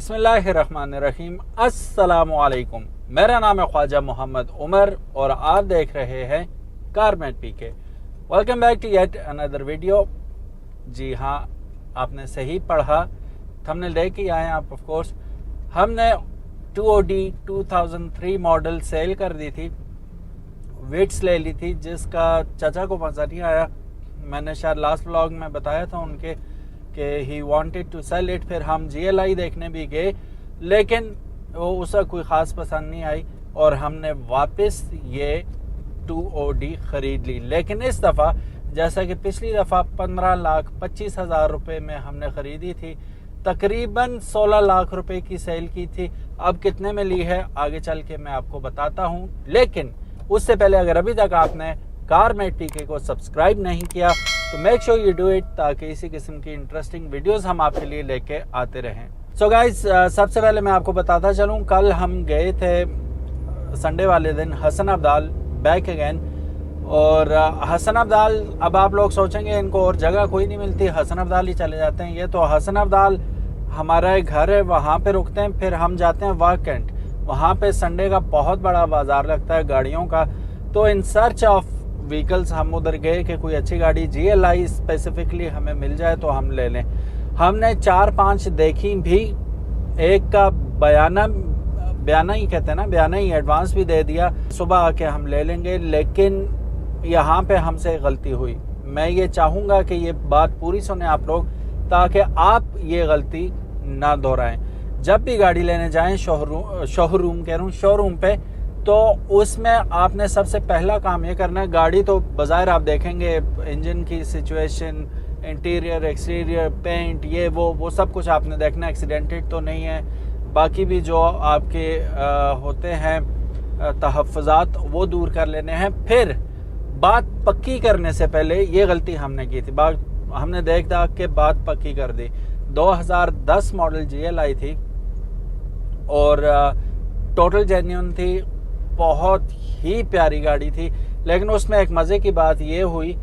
बिस्मिल्लाहिर्रहमानिर्रहीम। अस्सलामुअलैकुम। मेरा नाम है ख्वाजा मोहम्मद उमर और आप देख रहे हैं Carmate PK. Welcome back to yet another video. जी हाँ, आपने सही पढ़ा, थंबनेल देख के आए आप। ऑफ कोर्स हमने 2OD 2003 मॉडल सेल कर दी थी, वेट्स ले ली थी, जिसका चाचा को मज़ा नहीं आया। मैंने शायद लास्ट व्लॉग में बताया था उनके कि he wanted to sell it. फिर हम GLI देखने भी गए, लेकिन वो उसे कोई ख़ास पसंद नहीं आई और हमने वापस ये 2OD ख़रीद ली। लेकिन इस दफ़ा, जैसा कि पिछली दफ़ा 15,25,000 रुपये में हमने ख़रीदी थी, तकरीबन 16 लाख रुपए की सेल की थी। अब कितने में ली है आगे चल के मैं आपको बताता हूँ। लेकिन उससे पहले अगर अभी तक आपने कारमेट पीके को सब्सक्राइब नहीं किया तो make sure you do it, ताकि इसी किस्म की इंटरेस्टिंग वीडियोस हम आपके लिए लेके आते रहें। सो गाइस, सबसे पहले मैं आपको बताता चलूँ, कल हम गए थे संडे वाले दिन हसन अब्दाल, बैक अगेन। और हसन अब्दाल, अब आप लोग सोचेंगे इनको और जगह कोई नहीं मिलती, हसन अब्दाल ही चले जाते हैं। ये तो हसन अब्दाल हमारा घर है, वहाँ पे रुकते हैं, फिर हम जाते हैं वाकेंट। वहाँ पे संडे का बहुत बड़ा बाजार लगता है गाड़ियों का। तो इन सर्च ऑफ व्हीकल्स हम उधर गए कि कोई अच्छी गाड़ी GLI स्पेसिफिकली हमें मिल जाए तो हम ले लें। हमने 4-5 देखी भी, एक का बयाना ही कहते हैं ना, बयाना ही एडवांस भी दे दिया, सुबह आके हम ले लेंगे। लेकिन यहाँ पे हमसे गलती हुई। मैं ये चाहूँगा कि ये बात पूरी सुने आप लोग, ताकि आप ये गलती ना दोहराएं। जब भी गाड़ी लेने जाएं शोरूम पे, तो उसमें आपने सबसे पहला काम ये करना है, गाड़ी तो बाज़ाहिर आप देखेंगे इंजन की सिचुएशन, इंटीरियर, एक्सटीरियर, पेंट, ये वो सब कुछ आपने देखना, एक्सीडेंटेड तो नहीं है। बाकी भी जो आपके होते हैं तहफ़्फ़ुज़ात, वो दूर कर लेने हैं। फिर बात पक्की करने से पहले ये गलती हमने की थी, हमने देख दाख के बात पक्की कर दी। 2010 मॉडल GLI थी और टोटल जेन्युइन थी, बहुत ही प्यारी गाड़ी थी। लेकिन उसमें एक मज़े की बात ये हुई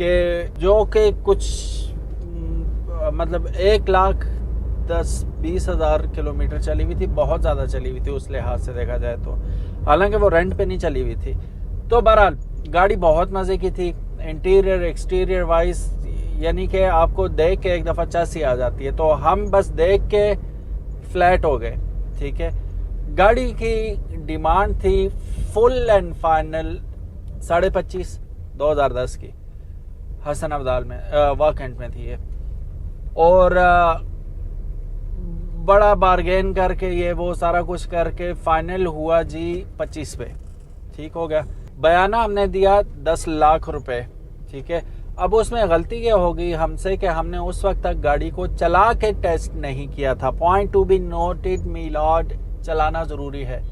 कि जो कि कुछ मतलब 1,10,20,000 किलोमीटर चली हुई थी, बहुत ज़्यादा चली हुई थी उस लिहाज से देखा जाए तो। हालांकि वो रेंट पे नहीं चली हुई थी। तो बहरहाल गाड़ी बहुत मज़े की थी, इंटीरियर एक्सटीरियर वाइज, यानी कि आपको देख के एक दफ़ा चस्सी आ जाती है। तो हम बस देख के फ्लैट हो गए, ठीक है। गाड़ी की डिमांड थी फुल एंड फाइनल 25.5 2010 की, हसन अब्दाल में वाकेंट में थी ये। और बड़ा बारगेन करके ये वो सारा कुछ करके फाइनल हुआ जी 25 पे, ठीक हो गया। बयाना हमने दिया 10 लाख रुपए, ठीक है। अब उसमें गलती क्या हो गई हमसे कि हमने उस वक्त तक गाड़ी को चला के टेस्ट नहीं किया था। Point to be noted me Lord, चलाना ज़रूरी है।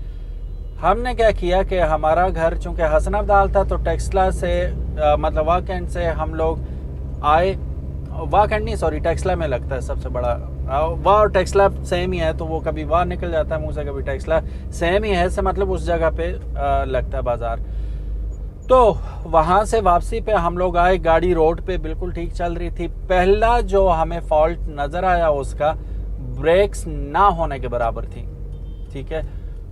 हमने क्या किया कि हमारा घर चूँकि हसन अब्दाल था, तो टेक्सला से मतलब वाकेंट से हम लोग आए। वाकेंट नहीं, सॉरी, टेक्सला में लगता है सबसे बड़ा। वाह और टेक्सला सेम ही है, तो वो कभी वाह निकल जाता है मुँह से, कभी टेक्सला सेम ही है से मतलब उस जगह पे लगता है बाज़ार। तो वहाँ से वापसी पे हम लोग आए, गाड़ी रोड पे बिल्कुल ठीक चल रही थी। पहला जो हमें फॉल्ट नज़र आया उसका, ब्रेक्स ना होने के बराबर थी, ठीक है।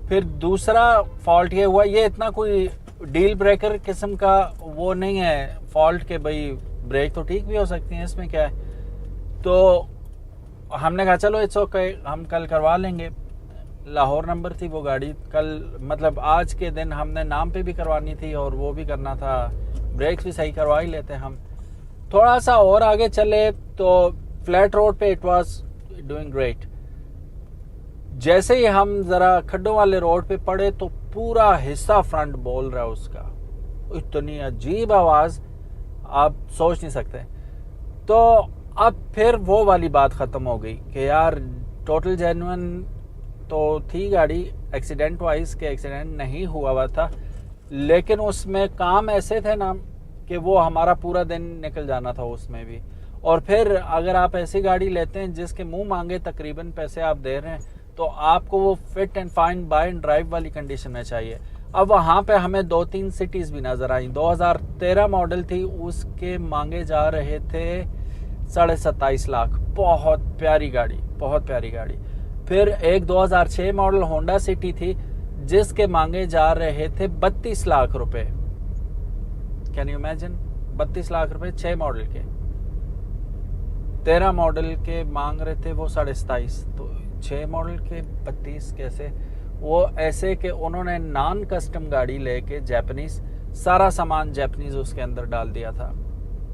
फिर दूसरा फॉल्ट ये हुआ, ये इतना कोई डील ब्रेकर किस्म का वो नहीं है फॉल्ट के भाई ब्रेक तो ठीक भी हो सकती हैं, इसमें क्या है। तो हमने कहा चलो इट्स ओके, हम कल करवा लेंगे। लाहौर नंबर थी वो गाड़ी, कल मतलब आज के दिन हमने नाम पे भी करवानी थी और वो भी करना था, ब्रेक्स भी सही करवा ही लेते हम। थोड़ा सा और आगे चले तो फ्लैट रोड पे इट वाज डूइंग ग्रेट। जैसे ही हम ज़रा खड्डों वाले रोड पे पड़े तो पूरा हिस्सा फ्रंट बोल रहा है उसका, इतनी अजीब आवाज़ आप सोच नहीं सकते। तो अब फिर वो वाली बात ख़त्म हो गई कि यार टोटल जेन्युइन तो थी गाड़ी, एक्सीडेंट वाइज के एक्सीडेंट नहीं हुआ था, लेकिन उसमें काम ऐसे थे ना कि वो हमारा पूरा दिन निकल जाना था उसमें भी। और फिर अगर आप ऐसी गाड़ी लेते हैं जिसके मुंह मांगे तकरीबन पैसे आप दे रहे हैं, तो आपको वो fit and fine buy and drive वाली कंडीशन में चाहिए। अब वहाँ पे हमें 2-3 सिटीज़ भी नज़र आई। 2013 मॉडल थी, उसके मांगे जा रहे थे 27.5 लाख। बहुत प्यारी गाड़ी, बहुत प्यारी गाड़ी। फिर एक 2006 मॉडल होंडा सिटी थी जिसके मांगे जा रहे थे 32 लाख रुपए। कैन यू इमेजिन, 32 लाख रुपए 6 मॉडल के। 13 मॉडल के मांग रहे थे वो 27.5, तो 6 मॉडल के 32 कैसे? वो ऐसे कि उन्होंने नॉन कस्टम गाड़ी लेके जैपनीज, सारा सामान जैपनीज उसके अंदर डाल दिया था,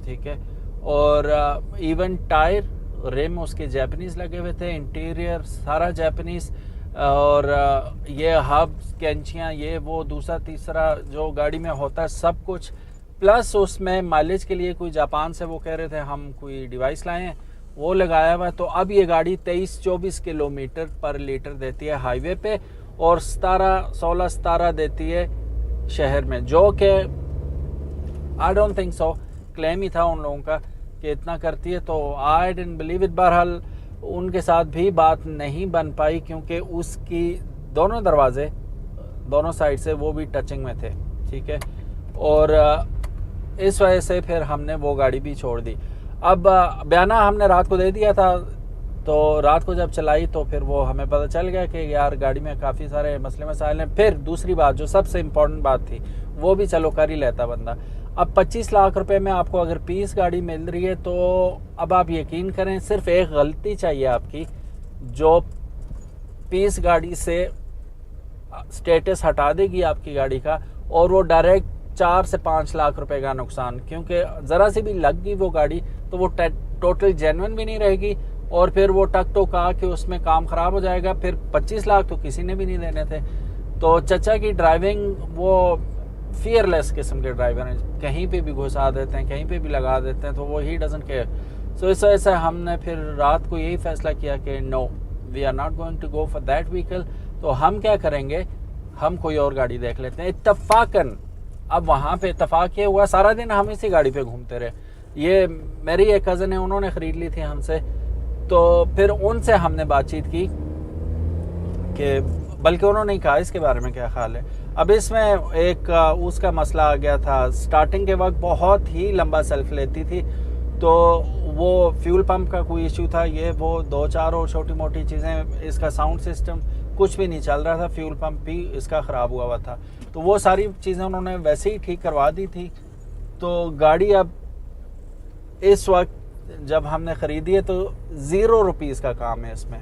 ठीक है। और इवन टायर रिम उसके जैपनीज लगे हुए थे, इंटीरियर सारा जैपनीज, और ये हब्स कैंचियाँ ये वो दूसरा तीसरा जो गाड़ी में होता है सब कुछ, प्लस उसमें माइलेज के लिए कोई जापान से वो कह रहे थे हम कोई डिवाइस लाए हैं वो लगाया हुआ है। तो अब ये गाड़ी 23-24 किलोमीटर पर लीटर देती है हाईवे पे और 16-17 देती है शहर में, जो कि I don't think so, claim ही था उन लोगों का कि इतना करती है, तो आई डिडंट बिलीव इट। बहरहाल उनके साथ भी बात नहीं बन पाई क्योंकि उसकी दोनों दरवाजे दोनों साइड से वो भी टचिंग में थे, ठीक है। और इस वजह से फिर हमने वो गाड़ी भी छोड़ दी। अब बयाना हमने रात को दे दिया था, तो रात को जब चलाई तो फिर वो हमें पता चल गया कि यार गाड़ी में काफ़ी सारे मसले मसाइल हैं। फिर दूसरी बात जो सबसे इम्पोर्टेंट बात थी वो भी चलो कर ही लेता बंदा। अब 25 लाख रुपए में आपको अगर पीस गाड़ी मिल रही है तो अब आप यकीन करें सिर्फ एक गलती चाहिए आपकी जो पीस गाड़ी से स्टेटस हटा देगी आपकी गाड़ी का, और वो डायरेक्ट 4 से 5 लाख रुपए का नुकसान, क्योंकि ज़रा सी भी लग गई वो गाड़ी तो वो टोटल जेन्युइन भी नहीं रहेगी और फिर वो टक टोक के उसमें काम ख़राब हो जाएगा। फिर 25 लाख तो किसी ने भी नहीं देने थे। तो चचा की ड्राइविंग वो फियरलेस किस्म के ड्राइवर हैं, कहीं पे भी घुसा देते हैं, कहीं पे भी लगा देते हैं, तो वो ही डजंट केयर। सो इस वजह से हमने फिर रात को यही फैसला किया कि no, we are not going to go for that vehicle. तो हम क्या करेंगे, हम कोई और गाड़ी देख लेते हैं। इत्तफाकन अब वहाँ पे इत्तफाक ये हुआ सारा दिन हम इसी गाड़ी पे घूमते रहे। ये मेरी एक कज़न है, उन्होंने ख़रीद ली थी हमसे, तो फिर उनसे हमने बातचीत की कि बल्कि उन्होंने ही कहा इसके बारे में क्या ख्याल है। अब इसमें एक उसका मसला आ गया था, स्टार्टिंग के वक्त बहुत ही लंबा सेल्फ लेती थी, तो वो फ्यूल पंप का कोई इशू था, ये वो 2-4 और छोटी मोटी चीज़ें, इसका साउंड सिस्टम कुछ भी नहीं चल रहा था, फ्यूल पंप भी इसका ख़राब हुआ हुआ था। तो वो सारी चीज़ें उन्होंने वैसे ही ठीक करवा दी थी। तो गाड़ी अब इस वक्त जब हमने ख़रीदी है तो 0 रुपीज़ का काम है इसमें।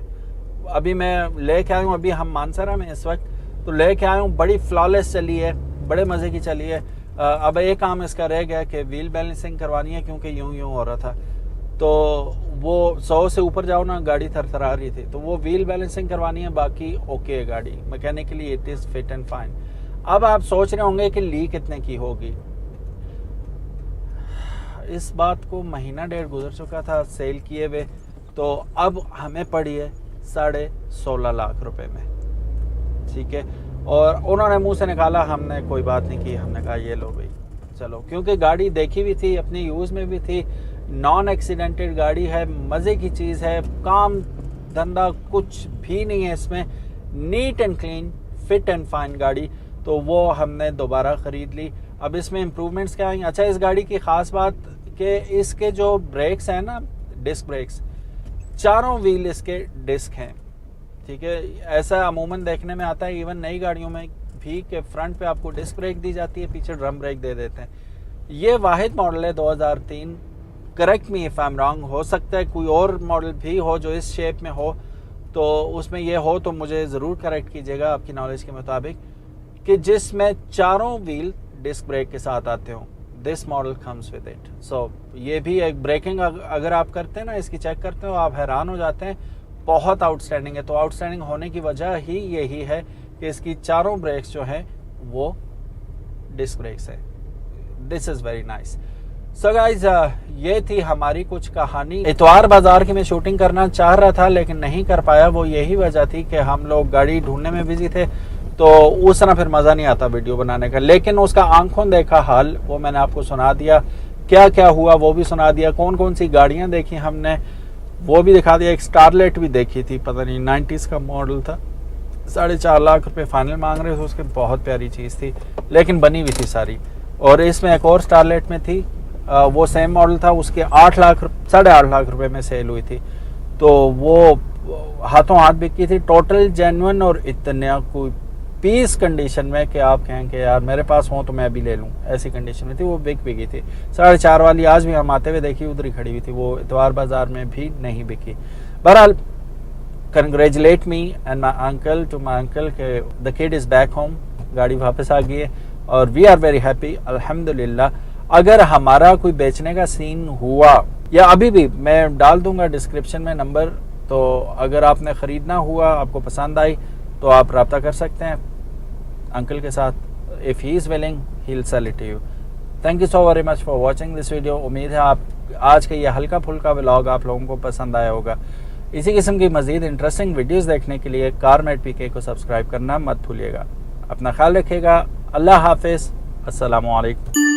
अभी मैं लेके आया हूँ, अभी हम मानसरा में इस वक्त, तो लेके आया हूँ, बड़ी फ्लॉलेस चली है, बड़े मज़े की चली है। अब एक काम इसका रह गया कि व्हील बैलेंसिंग करवानी है, क्योंकि यूं हो रहा था, तो वो 100 से ऊपर जाओ ना गाड़ी थरथरा रही थी, तो वो व्हील बैलेंसिंग करवानी है। बाकी ओके है गाड़ी, mechanically it is fit and fine. अब आप सोच रहे होंगे कि ली कितने की होगी। इस बात को महीना डेढ़ गुजर चुका था सेल किए हुए, तो अब हमें पड़ी है 16.5 लाख रुपए में, ठीक है। और उन्होंने मुंह से निकाला, हमने कोई बात नहीं की, हमने कहा ये लो भाई चलो, क्योंकि गाड़ी देखी भी थी, अपने यूज़ में भी थी, नॉन एक्सीडेंटेड गाड़ी है, मज़े की चीज़ है, काम धंधा कुछ भी नहीं है इसमें, neat and clean, fit and fine गाड़ी। तो वो हमने दोबारा ख़रीद ली। अब इसमें इम्प्रूवमेंट्स क्या आएंगे? अच्छा, इस गाड़ी की ख़ास बात कि इसके जो ब्रेक्स हैं ना, डिस्क ब्रेक्स, चारों व्हील इसके डिस्क हैं, ठीक है। ऐसा अमूमन देखने में आता है इवन नई गाड़ियों में भी कि फ्रंट पे आपको डिस्क ब्रेक दी जाती है, पीछे ड्रम ब्रेक दे देते हैं। ये वाहिद मॉडल है 2003, correct me if I am wrong, हो सकता है कोई और मॉडल भी हो जो इस शेप में हो, तो उसमें ये हो तो मुझे ज़रूर करेक्ट कीजिएगा आपकी नॉलेज के मुताबिक, कि जिसमें चारों व्हील डिस्क ब्रेक के साथ आते हों। This model comes with it. So ये भी एक ब्रेकिंग अगर आप करते हैं ना, इसकी चेक करते हो, आप हैरान हो जाते हैं, बहुत आउटस्टैंडिंग है। तो आउटस्टैंडिंग होने की वजह ही यही है कि इसकी चारों ब्रेक्स जो हैं वो डिस्क ब्रेक्स है। This is very nice. So guys, ये थी हमारी कुछ कहानी। इतवार बाजार की मैं शूटिंग करना चाह रहा था लेकिन नहीं कर पाया। वो यही वजह थी कि हम लोग गाड़ी ढूंढने में बिजी थे, तो उस तरह फिर मज़ा नहीं आता वीडियो बनाने का। लेकिन उसका आंखों देखा हाल वो मैंने आपको सुना दिया, क्या क्या हुआ वो भी सुना दिया, कौन कौन सी गाड़ियाँ देखी हमने वो भी दिखा दिया। एक स्टारलेट भी देखी थी, पता नहीं 90s का मॉडल था, 4.5 लाख रुपए फाइनल मांग रहे थे उसके। बहुत प्यारी चीज़ थी लेकिन बनी हुई थी सारी। और इसमें एक और स्टारलेट में थी, वो सेम मॉडल था, उसके 8.5 लाख रुपए में सेल हुई थी। तो वो हाथों हाथ बिकी थी, टोटल जेन्युइन और इतना कोई पीस कंडीशन में कि आप कहें कि यार मेरे पास हो तो मैं भी ले लूँ, ऐसी कंडीशन में थी। वो बिकी थी। 4.5 वाली आज भी हम आते हुए देखी उधर ही खड़ी हुई थी, वो इतवार बाजार में भी नहीं बिकी। बहरहाल congratulate me and my uncle to my uncle के the kid is back home, गाड़ी वापस आ गई है और वी आर वेरी हैप्पी अल्हम्दुलिल्लाह। अगर हमारा कोई बेचने का सीन हुआ या अभी भी मैं डाल दूंगा डिस्क्रिप्शन में नंबर, तो अगर आपने ख़रीदना हुआ, आपको पसंद आई तो आप रब्ता कर सकते हैं अंकल के साथ। If he is willing he will sell it to you. Thank you so very much for watching this video. उम्मीद है आप आज का ये हल्का फुल्का व्लॉग आप लोगों को पसंद आया होगा। इसी किस्म की मज़ीद इंटरेस्टिंग वीडियोज़ देखने के लिए कारमेट पीके को सब्सक्राइब करना मत भूलिएगा। अपना ख्याल रखिएगा। अल्लाह हाफिज़। अस्सलामु अलैकुम।